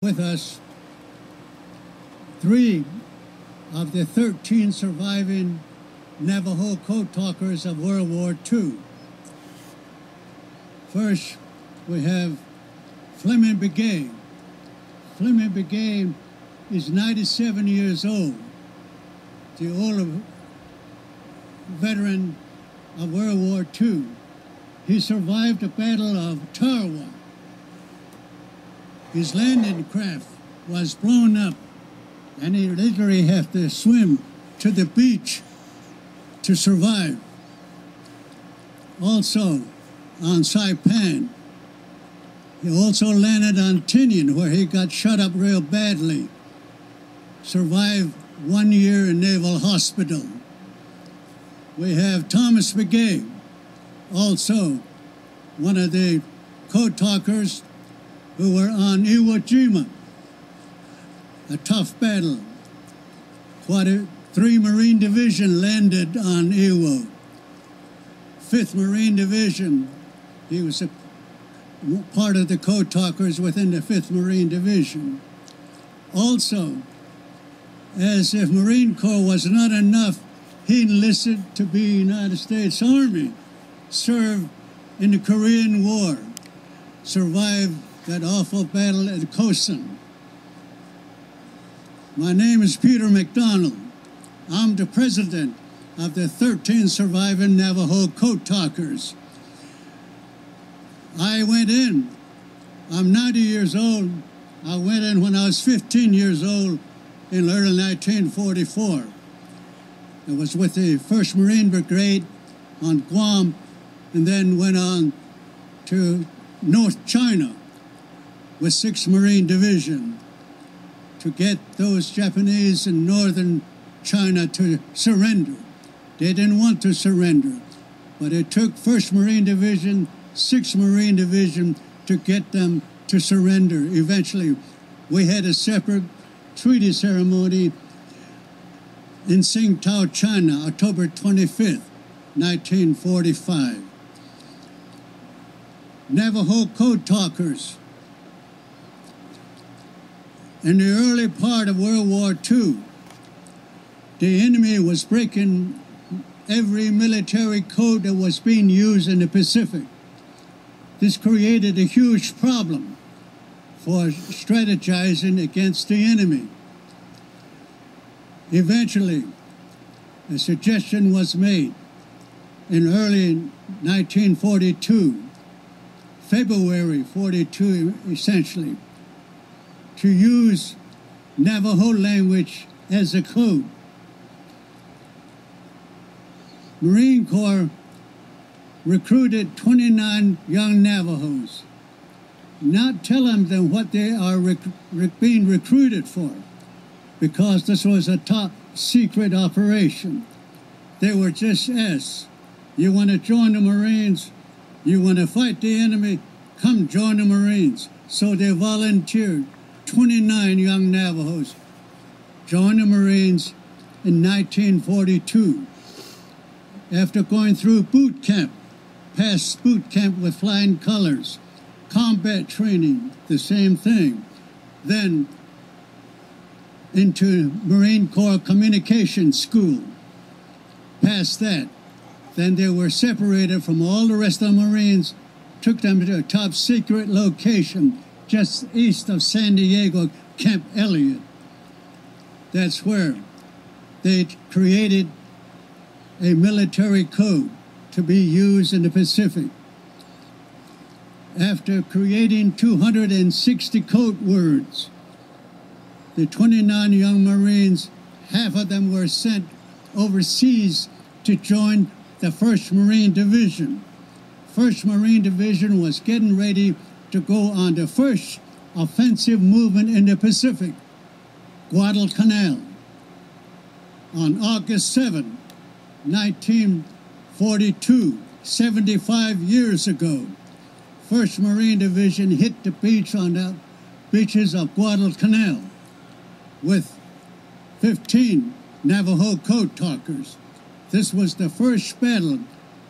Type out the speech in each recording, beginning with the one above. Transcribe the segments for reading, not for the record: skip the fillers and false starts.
with us 3 of the 13 surviving Navajo code talkers of World War II. First, we have Fleming Begay. Fleming Begay is 97 years old, the old veteran of World War II. He survived the Battle of Tarawa. His landing craft was blown up, and he literally had to swim to the beach to survive. Also, on Saipan, he also landed on Tinian, where he got shot up real badly. Survived 1 year in Naval Hospital. We have Thomas Begay, also one of the code talkers who were on Iwo Jima, a tough battle. 3 Marine Division landed on Iwo. 5th Marine Division, he was a part of the code talkers within the 5th Marine Division. Also, as if Marine Corps was not enough, he enlisted to be United States Army, served in the Korean War, survived that awful battle at Kosan. My name is Peter McDonald. I'm the president of the 13 surviving Navajo code talkers. I went in. I'm 90 years old. I went in when I was 15 years old in early 1944. I was with the 1st Marine Brigade on Guam and then went on to North China with 6th Marine Division to get those Japanese in northern China to surrender. They didn't want to surrender, but it took 1st Marine Division, 6th Marine Division to get them to surrender. Eventually, we had a separate treaty ceremony in Tsingtao, China, October 25th, 1945. Navajo code talkers. In the early part of World War II, the enemy was breaking every military code that was being used in the Pacific. This created a huge problem for strategizing against the enemy. Eventually, a suggestion was made in early 1942, February 42 essentially, to use Navajo language as a code. Marine Corps recruited 29 young Navajos, not telling them what they are being recruited for, because this was a top secret operation. They were just asked, you want to join the Marines? You want to fight the enemy? Come join the Marines. So they volunteered. 29 young Navajos joined the Marines in 1942. After going through boot camp, past boot camp with flying colors, combat training, the same thing, then into Marine Corps Communication School. Past that, then they were separated from all the rest of the Marines, took them to a top secret location just east of San Diego, Camp Elliott. That's where they created a military code to be used in the Pacific. After creating 260 code words, the 29 young Marines, half of them were sent overseas to join the 1st Marine Division. 1st Marine Division was getting ready to go on the first offensive movement in the Pacific, Guadalcanal. On August 7, 1942, 75 years ago, 1st Marine Division hit the beach on the beaches of Guadalcanal with 15 Navajo code talkers. This was the first battle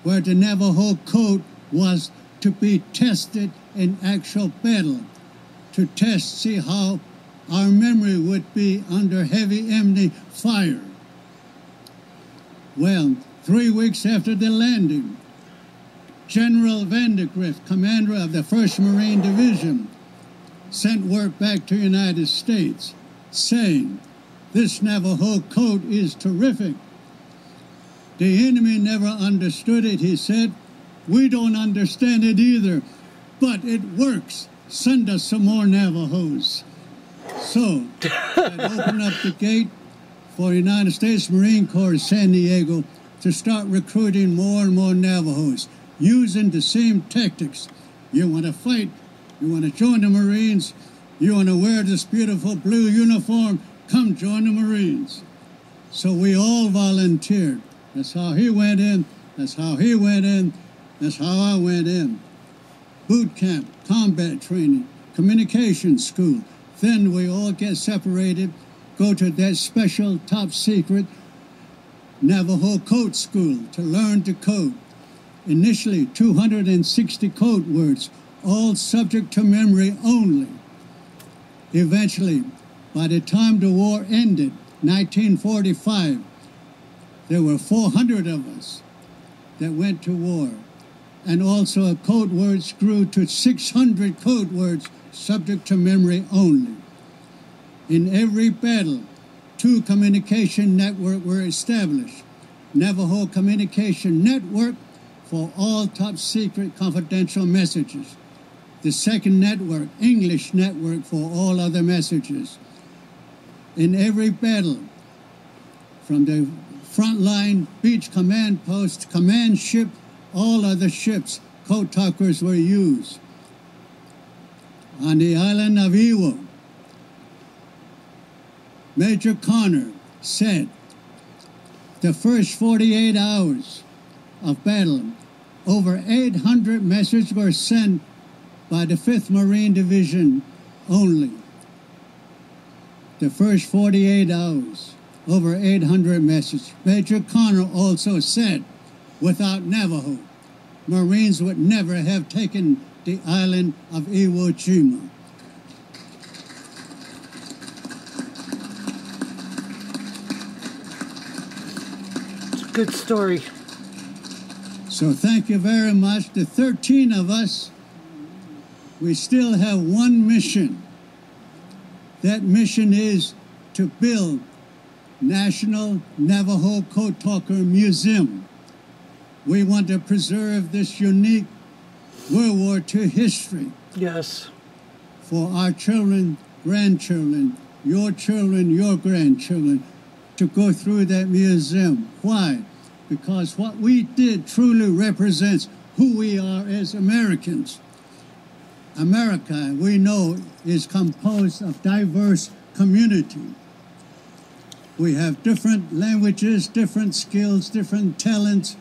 where the Navajo code was to be tested in actual battle, to test, see how our memory would be under heavy enemy fire. Well, 3 weeks after the landing, General Vandegrift, commander of the 1st Marine Division, sent word back to the United States saying, "This Navajo code is terrific." The enemy never understood it, he said. "We don't understand it either, but it works. Send us some more Navajos." So, that opened up the gate for the United States Marine Corps San Diego to start recruiting more and more Navajos, using the same tactics. You want to fight, you want to join the Marines, you want to wear this beautiful blue uniform, come join the Marines. So we all volunteered. That's how he went in, that's how he went in, that's how I went in. Boot camp, combat training, communication school. Then we all get separated, go to that special top secret Navajo code school to learn the code. Initially 260 code words, all subject to memory only. Eventually, by the time the war ended, 1945, there were 400 of us that went to war. And also code words grew to 600 code words subject to memory only. In every battle, 2 communication networks were established. Navajo Communication Network for all top secret confidential messages. The second network, English network, for all other messages. In every battle, from the frontline beach command post, command ship, all other ships, code talkers were used. On the island of Iwo, Major Connor said the first 48 hours of battle, over 800 messages were sent by the 5th Marine Division only. The first 48 hours, over 800 messages. Major Connor also said, without Navajo, Marines would never have taken the island of Iwo Jima. It's a good story. So thank you very much. The 13 of us, we still have one mission. That mission is to build National Navajo Code Talker Museum. We want to preserve this unique World War II history. Yes. For our children, grandchildren, your grandchildren, to go through that museum. Why? Because what we did truly represents who we are as Americans. America, we know, is composed of diverse community. We have different languages, different skills, different talents,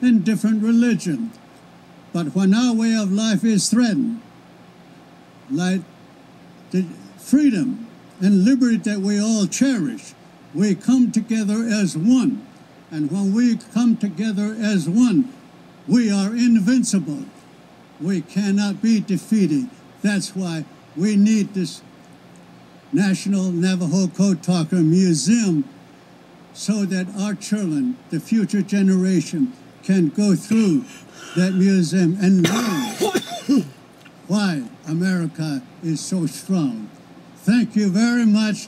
and different religion. But when our way of life is threatened, like the freedom and liberty that we all cherish, we come together as one. And when we come together as one, we are invincible. We cannot be defeated. That's why we need this National Navajo Code Talker Museum, so that our children, the future generation, can go through that museum and learn why America is so strong. Thank you very much.